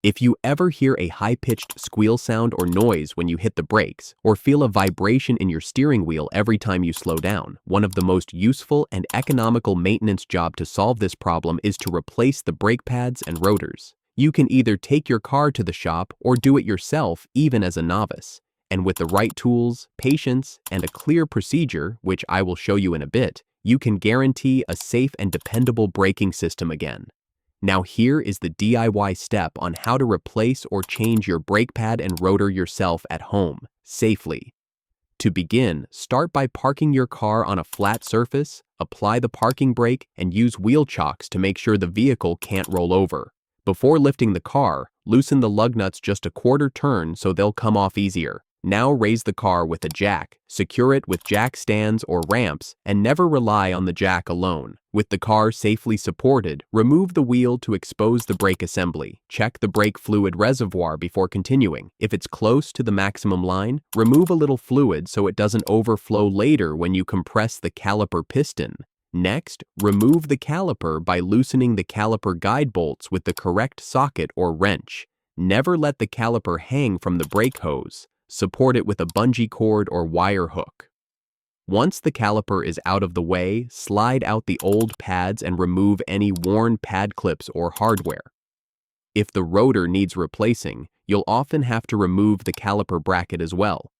If you ever hear a high-pitched squeal sound or noise when you hit the brakes, or feel a vibration in your steering wheel every time you slow down, one of the most useful and economical maintenance jobs to solve this problem is to replace the brake pads and rotors. You can either take your car to the shop or do it yourself even as a novice. And with the right tools, patience, and a clear procedure, which I will show you in a bit, you can guarantee a safe and dependable braking system again. Now here is the DIY step on how to replace or change your brake pad and rotor yourself at home, safely. To begin, start by parking your car on a flat surface, apply the parking brake, and use wheel chocks to make sure the vehicle can't roll over. Before lifting the car, loosen the lug nuts just a quarter turn so they'll come off easier. Now raise the car with a jack, secure it with jack stands or ramps, and never rely on the jack alone. With the car safely supported, remove the wheel to expose the brake assembly. Check the brake fluid reservoir before continuing. If it's close to the maximum line, remove a little fluid so it doesn't overflow later when you compress the caliper piston. Next, remove the caliper by loosening the caliper guide bolts with the correct socket or wrench. Never let the caliper hang from the brake hose. Support it with a bungee cord or wire hook. Once the caliper is out of the way, slide out the old pads and remove any worn pad clips or hardware. If the rotor needs replacing, you'll often have to remove the caliper bracket as well.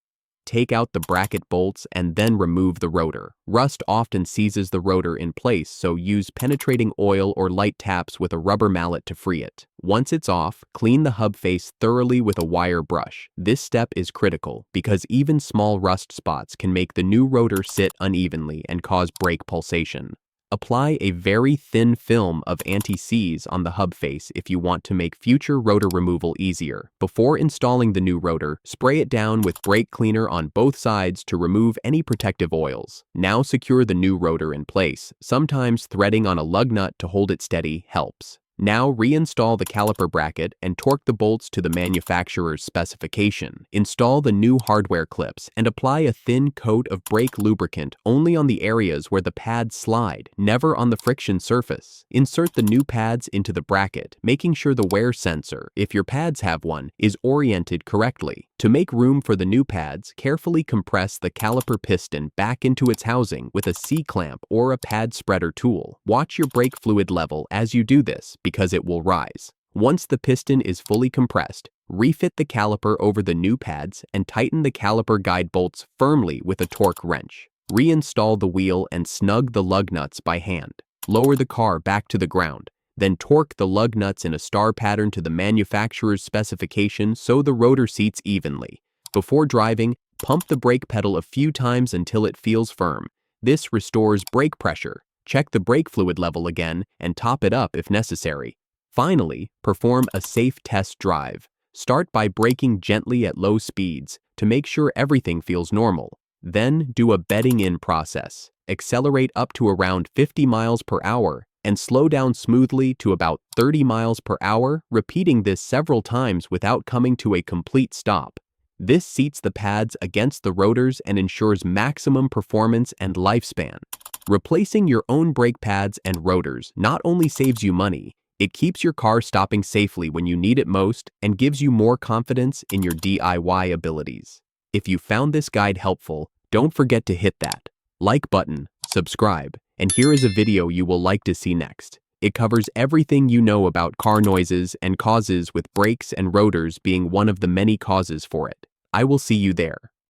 Take out the bracket bolts and then remove the rotor. Rust often seizes the rotor in place, so use penetrating oil or light taps with a rubber mallet to free it. Once it's off, clean the hub face thoroughly with a wire brush. This step is critical because even small rust spots can make the new rotor sit unevenly and cause brake pulsation. Apply a very thin film of anti-seize on the hub face if you want to make future rotor removal easier. Before installing the new rotor, spray it down with brake cleaner on both sides to remove any protective oils. Now secure the new rotor in place. Sometimes threading on a lug nut to hold it steady helps. Now reinstall the caliper bracket and torque the bolts to the manufacturer's specification. Install the new hardware clips and apply a thin coat of brake lubricant only on the areas where the pads slide, never on the friction surface. Insert the new pads into the bracket, making sure the wear sensor, if your pads have one, is oriented correctly. To make room for the new pads, carefully compress the caliper piston back into its housing with a C-clamp or a pad spreader tool. Watch your brake fluid level as you do this, because it will rise. Once the piston is fully compressed, refit the caliper over the new pads and tighten the caliper guide bolts firmly with a torque wrench. Reinstall the wheel and snug the lug nuts by hand. Lower the car back to the ground. Then torque the lug nuts in a star pattern to the manufacturer's specification so the rotor seats evenly. Before driving, pump the brake pedal a few times until it feels firm. This restores brake pressure. Check the brake fluid level again and top it up if necessary. Finally, perform a safe test drive. Start by braking gently at low speeds to make sure everything feels normal. Then do a bedding in process. Accelerate up to around 50 miles per hour and slow down smoothly to about 30 miles per hour, repeating this several times without coming to a complete stop. This seats the pads against the rotors and ensures maximum performance and lifespan. Replacing your own brake pads and rotors not only saves you money, it keeps your car stopping safely when you need it most and gives you more confidence in your DIY abilities. If you found this guide helpful, don't forget to hit that like button, subscribe, and here is a video you will like to see next. It covers everything you know about car noises and causes, with brakes and rotors being one of the many causes for it. I will see you there.